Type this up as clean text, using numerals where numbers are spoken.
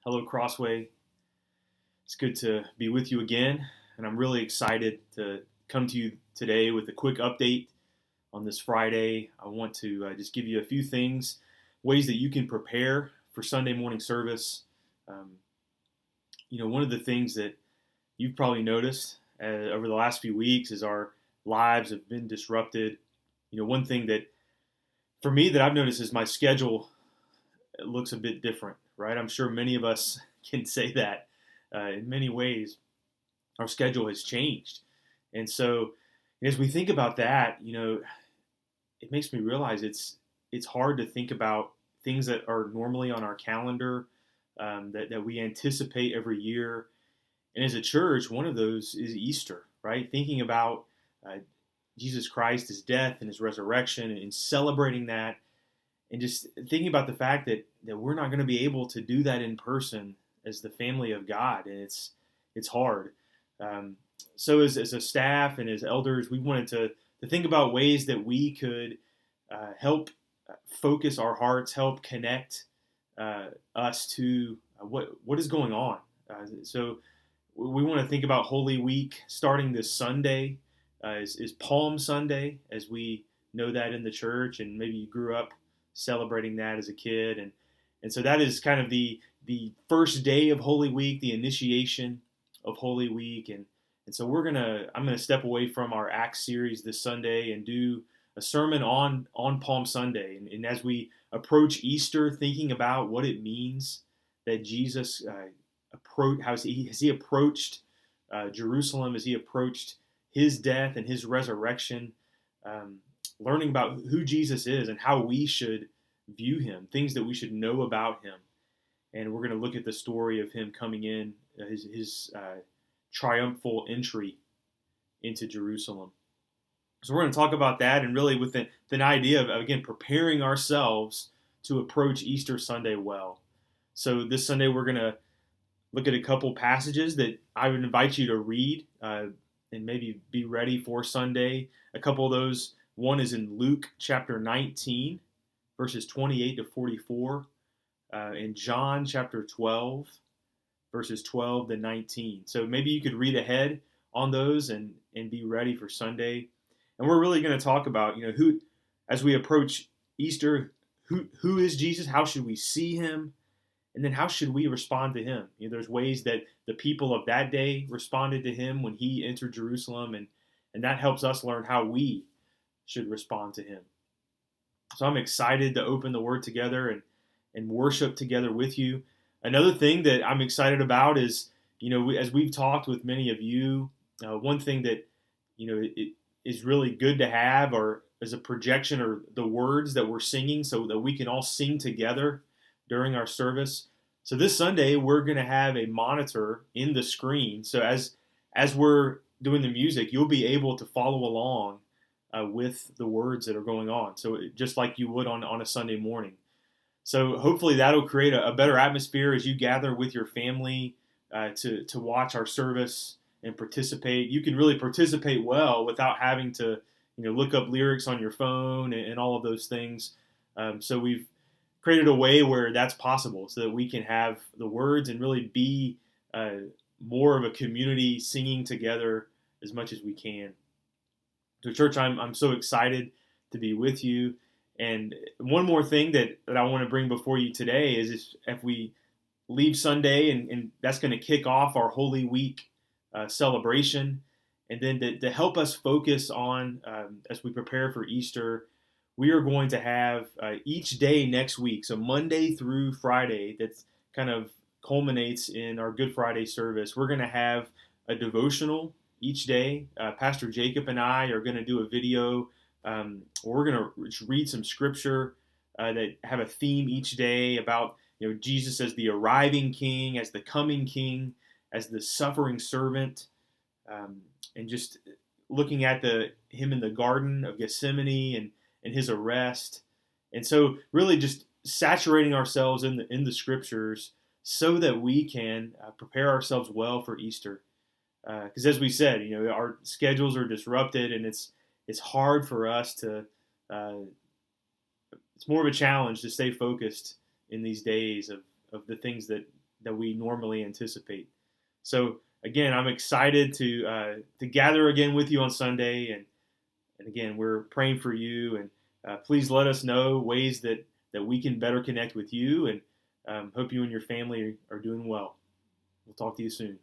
Hello, CrossWay. It's good to be with you again, and I'm really excited to come to you today with a quick update on this Friday. I want to just give you a few things, ways that you can prepare for Sunday morning service. Um, One of the things that you've probably noticed over the last few weeks is our lives have been disrupted. One thing that for me that I've noticed is my schedule looks a bit different, right? I'm sure many of us can say that in many ways our schedule has changed. And so as we think about that, it makes me realize it's hard to think about things that are normally on our calendar, that we anticipate every year. And as a church, one of those is Easter, right? Thinking about Jesus Christ, his death and his resurrection, and celebrating that, and just thinking about the fact that we're not going to be able to do that in person as the family of God, and it's hard. So as a staff and as elders, we wanted to think about ways that we could help focus our hearts, help connect us to what is going on. So we want to think about Holy Week starting this Sunday. Is Palm Sunday, as we know that in the church, and maybe you grew up celebrating that as a kid, and so that is kind of the first day of Holy Week, the initiation of Holy Week, and so I'm gonna step away from our Acts series this Sunday and do a sermon on Palm Sunday, and as we approach Easter, thinking about what it means that Jesus has he approached Jerusalem, as he approached his death and his resurrection, learning about who Jesus is and how we should view him, things that we should know about him. And we're going to look at the story of him coming in, his triumphal entry into Jerusalem. So we're going to talk about that, and really with an idea of, again, preparing ourselves to approach Easter Sunday well. So this Sunday we're going to look at a couple passages that I would invite you to read and maybe be ready for Sunday. A couple of those, one is in Luke chapter 19, verses 28 to 44, in John chapter 12, verses 12 to 19. So maybe you could read ahead on those and be ready for Sunday. And we're really going to talk about, who, as we approach Easter, who is Jesus? How should we see him? And then how should we respond to him? There's ways that the people of that day responded to him when he entered Jerusalem, and that helps us learn how we should respond to him. So I'm excited to open the Word together and worship together with you. Another thing that I'm excited about is, as we've talked with many of you, one thing that, it is really good to have or as a projection or the words that we're singing so that we can all sing together during our service. So this Sunday, we're going to have a monitor in the screen. So as we're doing the music, you'll be able to follow along with the words that are going on. So just like you would on a Sunday morning. So hopefully that'll create a better atmosphere as you gather with your family to watch our service and participate. You can really participate well without having to look up lyrics on your phone and all of those things. So we've created a way where that's possible so that we can have the words and really be more of a community singing together as much as we can. So church, I'm so excited to be with you. And one more thing that I want to bring before you today is if we leave Sunday, and that's going to kick off our Holy Week celebration, and then to help us focus on, as we prepare for Easter, we are going to have each day next week, so Monday through Friday, that kind of culminates in our Good Friday service. We're going to have a devotional each day. Pastor Jacob and I are going to do a video. We're going to read some scripture that have a theme each day about Jesus as the arriving King, as the coming King, as the suffering servant, and just looking at him in the Garden of Gethsemane and his arrest. And so really just saturating ourselves in the scriptures so that we can prepare ourselves well for Easter. Because as we said, our schedules are disrupted, and it's hard for us to, it's more of a challenge to stay focused in these days of the things that that we normally anticipate. So again, I'm excited to gather again with you on Sunday, and again, we're praying for you, and please let us know ways that we can better connect with you, and hope you and your family are doing well. We'll talk to you soon.